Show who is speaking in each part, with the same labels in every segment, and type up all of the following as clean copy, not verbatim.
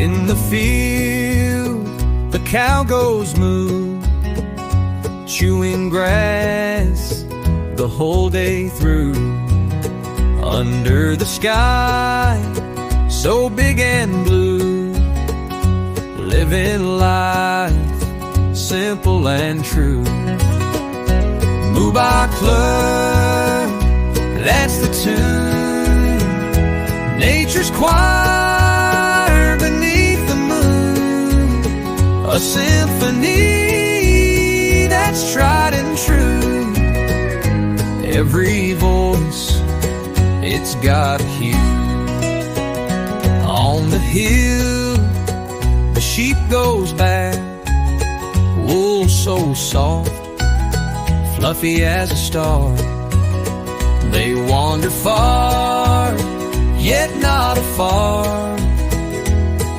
Speaker 1: In the field, the cow goes moo, chewing grass the whole day through. Under the sky, so big and blue, living life simple and true. Moo by cluck, that's the tune. Nature's choir beneath the moon, a symphony that's tried and true. Every voice, it's got a hue. On the hill, the sheep goes by, wool so soft, fluffy as a star. They wander far, yet not afar,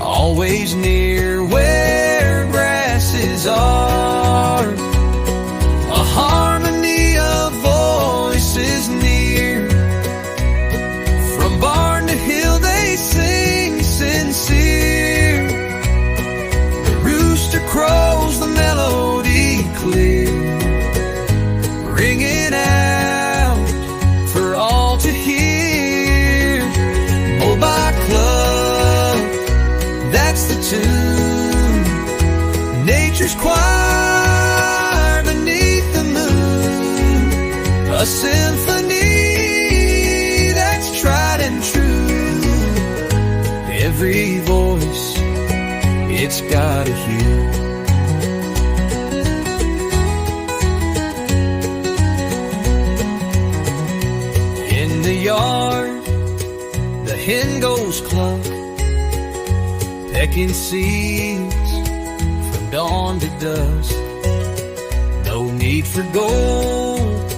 Speaker 1: always near where grasses are. A harmony of voices near, from barn to hill they sing sincere. The rooster crows the melody clear, ringing out for all to hear. Oh, by cluck, that's the tune. Nature's choir beneath the moon, a symphony that's tried and true. Every voice, it's got a hue. In the yard, the hen goes cluck, pecking seeds from dawn to dusk. No need for gold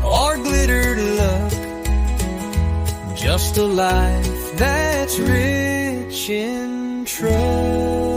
Speaker 1: or glittered luck, just a life that's rich in trust.